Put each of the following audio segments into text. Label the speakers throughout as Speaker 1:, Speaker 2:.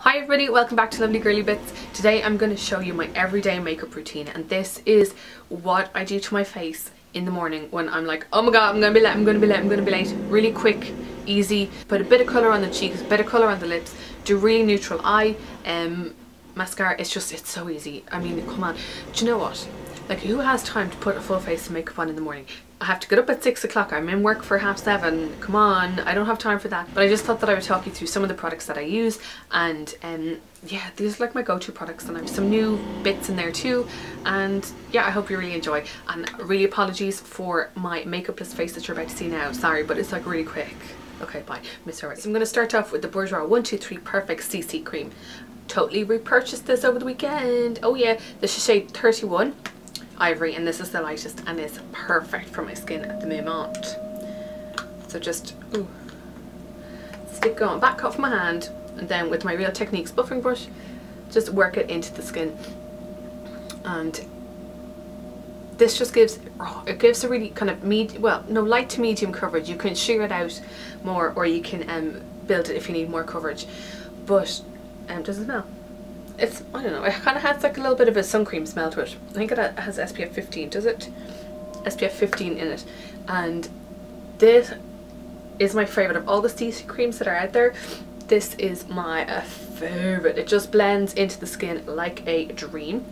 Speaker 1: Hi everybody, welcome back to Lovelygirliebits. Today I'm going to show you my everyday makeup routine, and this is what I do to my face in the morning when I'm like, oh my god, I'm going to be late. Really quick, easy, put a bit of colour on the cheeks, a bit of colour on the lips, do really neutral eye, mascara. It's so easy. I mean, come on. Do you know what? Like, who has time to put a full face of makeup on in the morning? I have to get up at 6 o'clock. I'm in work for 7:30. Come on, I don't have time for that. But I just thought that I would talk you through some of the products that I use, and yeah, these are like my go-to products, and I have some new bits in there too. And yeah, I hope you really enjoy. And really apologies for my makeupless face that you're about to see now. Sorry, but it's like really quick. Okay, bye. Miss already. So I'm going to start off with the Bourjois 123 Perfect CC Cream. Totally repurchased this over the weekend. Oh yeah, the Shiseido 31 Ivory, and this is the lightest and is perfect for my skin at the moment. So just stick it on back off my hand, and then with my Real Techniques buffing brush just work it into the skin. And this just gives a really kind of light to medium coverage. You can sheer it out more, or you can build it if you need more coverage. But does it smell? It's, I don't know, it kind of has like a little bit of a sun cream smell to it. I think it has SPF 15, does it? SPF 15 in it. And this is my favourite of all the CC creams that are out there. This is my favourite. It just blends into the skin like a dream.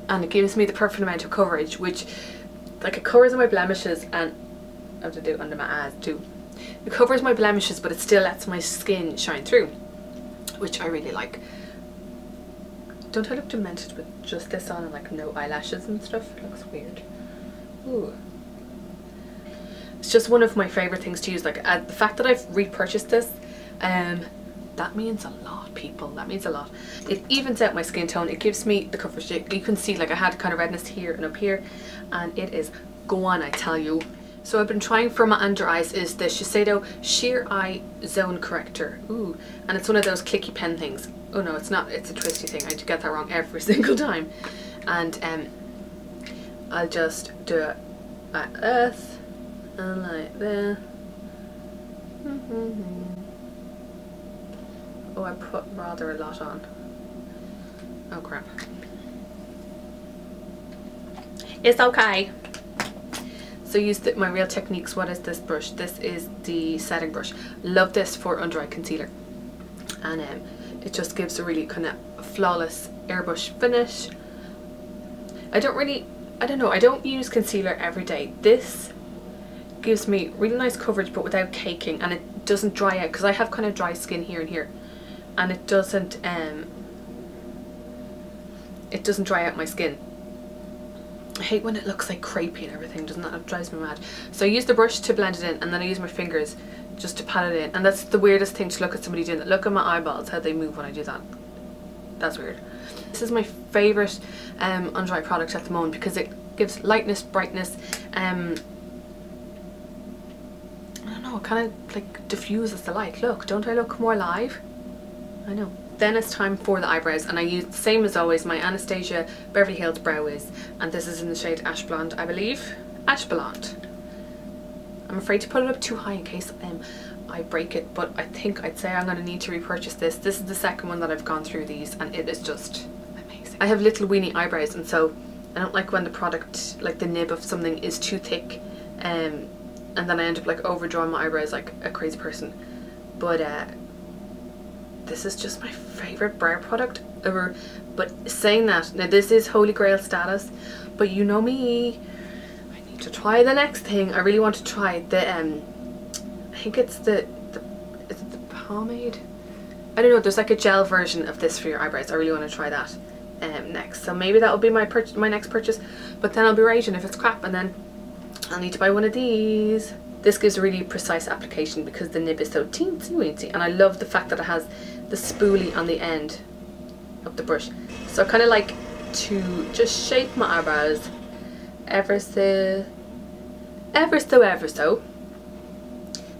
Speaker 1: And it gives me the perfect amount of coverage, which, like, it covers my blemishes, and I have to do it under my eyes too. It covers my blemishes, but it still lets my skin shine through, which I really like. Don't I look demented with just this on and like no eyelashes and stuff? It looks weird. Ooh. It's just one of my favourite things to use. Like, the fact that I've repurchased this, that means a lot, people. That means a lot. It evens out my skin tone. It gives me the coverage. You can see, like, I had kind of redness here and up here, and it is gone, I tell you. So I've been trying for my under eyes is the Shiseido Sheer Eye Zone Corrector. Ooh, and it's one of those clicky pen things. Oh no, it's not, it's a twisty thing. I get that wrong every single time. And I'll just do it like this and like this. Oh, I put rather a lot on. Oh crap. It's okay. So use my Real Techniques. What is this brush? This is the setting brush. Love this for under eye concealer. And it just gives a really kind of flawless airbrush finish. I don't use concealer every day. This gives me really nice coverage but without caking, and it doesn't dry out, because I have kind of dry skin here and here, and it doesn't dry out my skin. I hate when it looks like crepey and everything, doesn't that? It drives me mad. So I use the brush to blend it in, and then I use my fingers just to pat it in. And that's the weirdest thing to look at somebody doing that. Look at my eyeballs, how they move when I do that. That's weird. This is my favourite under eye product at the moment, because it gives lightness, brightness. I don't know, it kind of like diffuses the light. Look, don't I look more alive? I know. Then it's time for the eyebrows, and I use the same as always, my Anastasia Beverly Hills Brow Wiz, and this is in the shade Ash Blonde, I believe. Ash Blonde. I'm afraid to put it up too high in case I break it, but I think I'd say I'm going to need to repurchase this. This is the second one that I've gone through these, and it is just amazing. I have little weeny eyebrows, and so I don't like when the product, like the nib of something, is too thick, and then I end up like overdrawing my eyebrows like a crazy person. But this is just my favourite brow product ever. But saying that, now this is holy grail status, but you know me, I need to try the next thing. I really want to try the I think it's is it the pomade? I don't know, there's like a gel version of this for your eyebrows. I really want to try that next. So maybe that'll be my next purchase, but then I'll be raging if it's crap, and then I'll need to buy one of these. This gives a really precise application because the nib is so teensy weensy, and I love the fact that it has the spoolie on the end of the brush. So I kind of like to just shape my eyebrows ever so.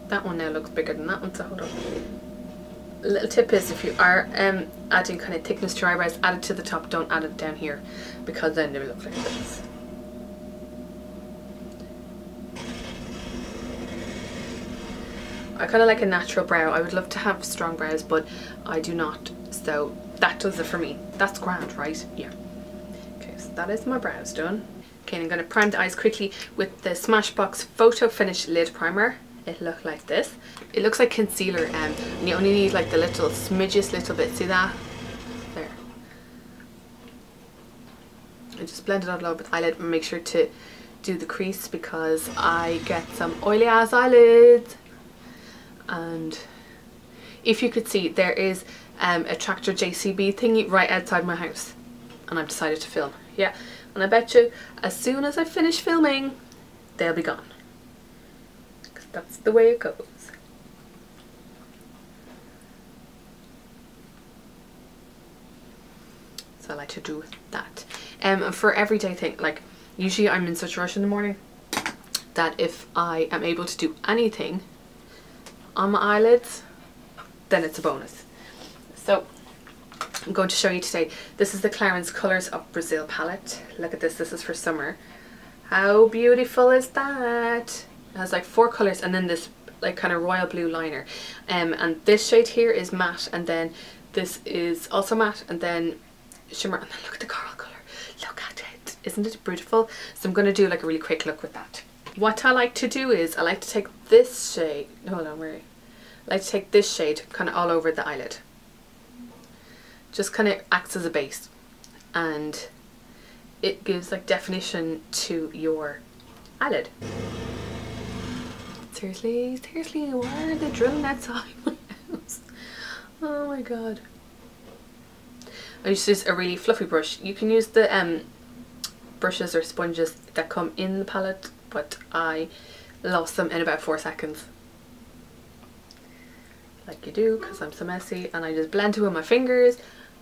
Speaker 1: That one now looks bigger than that one, so hold on. A little tip is, if you are adding kind of thickness to your eyebrows, add it to the top, don't add it down here, because then they will look like this. I kind of like a natural brow. I would love to have strong brows, but I do not. So that does it for me. That's grand, right? Yeah. Okay, so that is my brows done. Okay, and I'm going to prime the eyes quickly with the Smashbox Photo Finish Lid Primer. It'll look like this. It looks like concealer, and you only need like the little smidgiest little bit. See that? There. And just blend it out a little with the eyelid and make sure to do the crease because I get some oily ass eyelids. And if you could see, there is a tractor JCB thingy right outside my house, and I've decided to film. Yeah, and I bet you as soon as I finish filming, they'll be gone. Because that's the way it goes. So I like to do that. And for everyday thing, like usually I'm in such a rush in the morning that if I am able to do anything on my eyelids, then it's a bonus. So I'm going to show you today. This is the Clarins Colours of Brazil palette. Look at this. This is for summer. How beautiful is that? It has like 4 colours and then this like kind of royal blue liner. And this shade here is matte, and then this is also matte, and then shimmer, and then look at the coral colour. Look at it. Isn't it beautiful? So I'm going to do like a really quick look with that. What I like to do is I like to take this shade, hold on, I like to take this shade kind of all over the eyelid. Just kind of acts as a base, and it gives like definition to your eyelid. Seriously, why are they drilling outside my house? Oh my god. I just use a really fluffy brush. You can use the brushes or sponges that come in the palette, but I lost them in about 4 seconds. Like you do, because I'm so messy, and I just blend it with my fingers,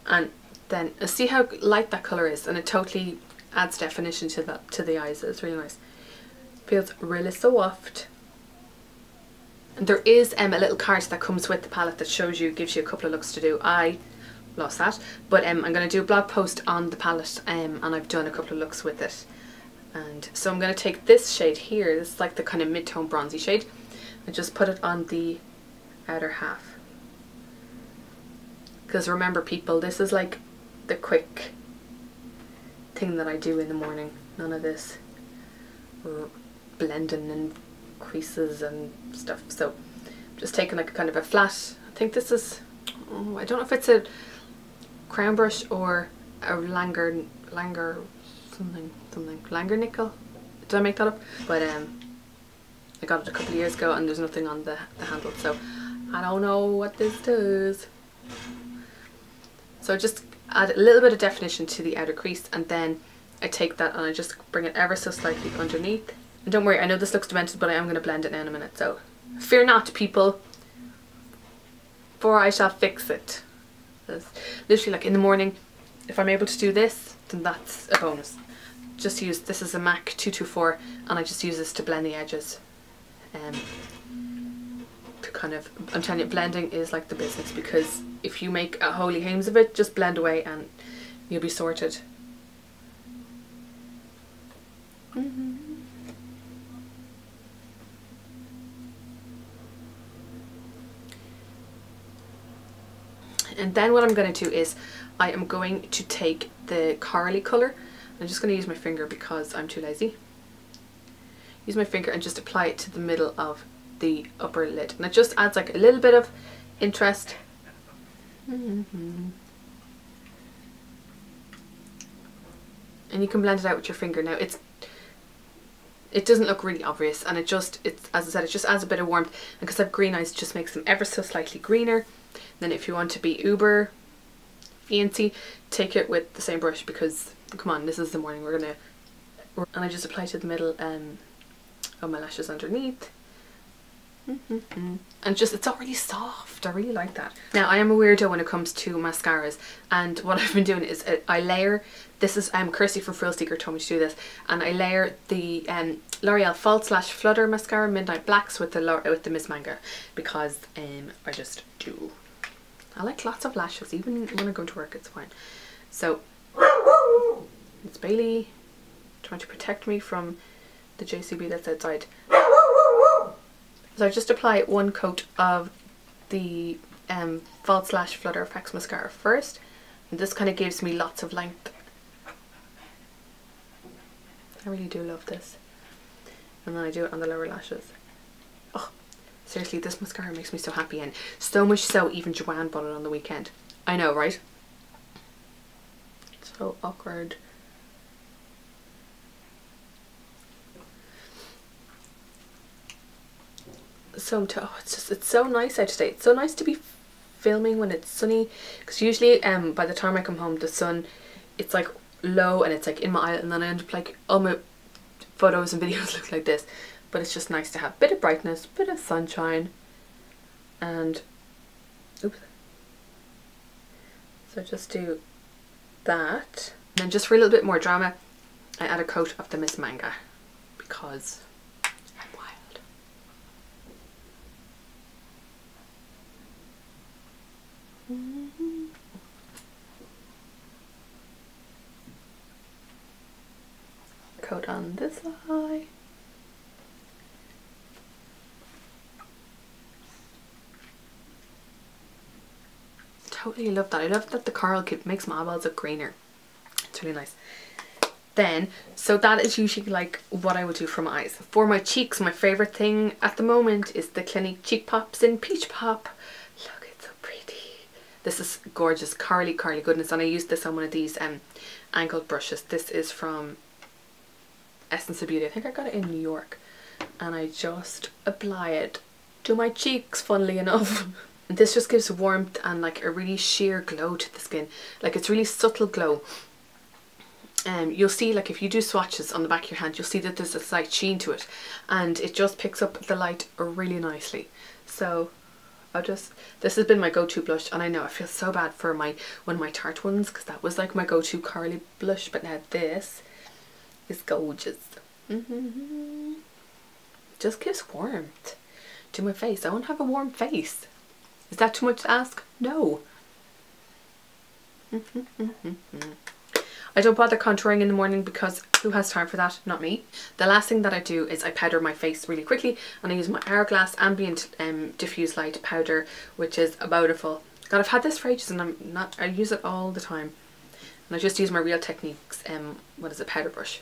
Speaker 1: and then see how light that colour is, and it totally adds definition to the eyes. It's really nice. Feels really soft. And there is a little card that comes with the palette that shows you, gives you a couple of looks to do. I lost that, but I'm going to do a blog post on the palette, and I've done a couple of looks with it. And so I'm going to take this shade here, this is like the kind of mid-tone bronzy shade, and just put it on the outer half. Because remember people, this is like the quick thing that I do in the morning. None of this blending and creases and stuff. So I'm just taking like a kind of a flat, I think this is, oh, I don't know if it's a crown brush or a Langer nickel. Did I make that up? But I got it a couple of years ago, and there's nothing on the handle, so I don't know what this does. So just add a little bit of definition to the outer crease, and then I take that and I just bring it ever so slightly underneath. And don't worry, I know this looks demented, but I am going to blend it now in a minute, so fear not people, for I shall fix it. It's literally like in the morning, if I'm able to do this, then that's a bonus. Just use, this is a MAC 224, and I just use this to blend the edges. To kind of, I'm telling you, blending is like the business, because if you make a holy hames of it, just blend away and you'll be sorted. And then what I'm going to do is I am going to take the corally colour. I'm just going to use my finger because I'm too lazy. Use my finger and just apply it to the middle of the upper lid, and it just adds like a little bit of interest. And you can blend it out with your finger. Now it doesn't look really obvious, and it's as I said, it just adds a bit of warmth, and because I have green eyes, it just makes them ever so slightly greener. Then if you want to be uber fancy, take it with the same brush, because come on, this is the morning, and I just apply to the middle of my lashes underneath. And just, it's already soft. I really like that. Now I am a weirdo when it comes to mascaras, and what I've been doing is I layer, this is Kirsty from Frill Seeker told me to do this, and I layer the L'Oreal False Lash Flutter Mascara Midnight Blacks with the Miss Manga, because I just do. I like lots of lashes, even when I go to work, it's fine. So it's Bailey trying to protect me from the JCB that's outside. So I just apply one coat of the False Lash Flutter Effects Mascara first. And this kind of gives me lots of length. I really do love this. And then I do it on the lower lashes. Oh, seriously, this mascara makes me so happy, and so much so even Joanne bought it on the weekend. I know, right? So awkward. It's so nice out today. It's so nice to be filming when it's sunny, because usually by the time I come home the sun, it's like low and it's like in my eye, and then I end up like all my photos and videos look like this. But it's just nice to have a bit of brightness, bit of sunshine, and oops. So just do that, and then just for a little bit more drama I add a coat of the Miss Manga because I'm wild. Coat on this eye. Totally love that. I love that the coral makes my eyeballs look greener. It's really nice. Then, so that is usually like what I would do for my eyes. For my cheeks, my favourite thing at the moment is the Clinique Cheek Pops in Peach Pop. Look, it's so pretty. This is gorgeous, corally goodness, and I used this on one of these angled brushes. This is from Essence of Beauty. I think I got it in New York, and I just apply it to my cheeks, funnily enough. This just gives warmth and like a really sheer glow to the skin. Like, it's really subtle glow. You'll see, like, if you do swatches on the back of your hand, you'll see that there's a slight sheen to it, and it just picks up the light really nicely. So this has been my go-to blush, and I know I feel so bad for one of my Tarte ones, because that was like my go-to corally blush, but now this is gorgeous. Just gives warmth to my face. I want to have a warm face. Is that too much to ask? No. I don't bother contouring in the morning because who has time for that? Not me. The last thing that I do is I powder my face really quickly, and I use my Hourglass Ambient Diffuse Light Powder, which is beautiful. God, I've had this for ages and I use it all the time. And I just use my Real Techniques, powder brush.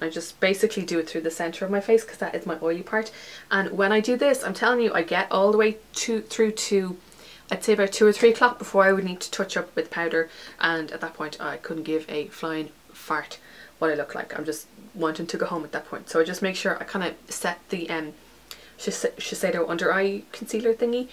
Speaker 1: I just basically do it through the centre of my face because that is my oily part. And when I do this, I'm telling you, I get all the way through to, I'd say about 2 or 3 o'clock before I would need to touch up with powder. And at that point, I couldn't give a flying fart what I look like. I'm just wanting to go home at that point. So I just make sure I kind of set the Shiseido under eye concealer thingy.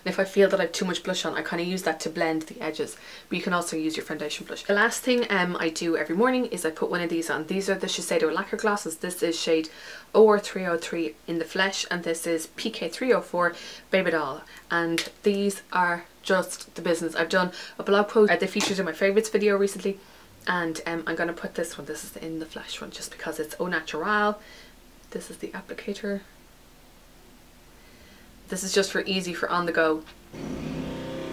Speaker 1: And if I feel that I have too much blush on, I kind of use that to blend the edges, but you can also use your foundation blush. The last thing I do every morning is I put one of these on. These are the Shiseido Lacquer glosses. This is shade OR303 in the flesh, and this is PK304 Baby Doll, and these are just the business. I've done a blog post they featured in my favourites video recently, and I'm going to put this one, this is in the flesh one, just because it's au natural. This is the applicator. This is just for easy, for on the go.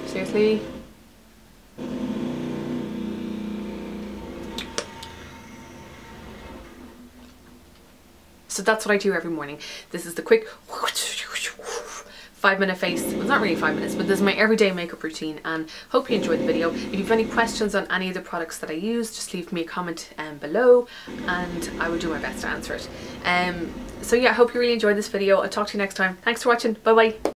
Speaker 1: Seriously. So that's what I do every morning. This is the quick 5-minute face. Well, it's not really 5 minutes, but this is my everyday makeup routine, and hope you enjoyed the video. If you have any questions on any of the products that I use, just leave me a comment below and I will do my best to answer it. So yeah, I hope you really enjoyed this video. I'll talk to you next time. Thanks for watching. Bye bye.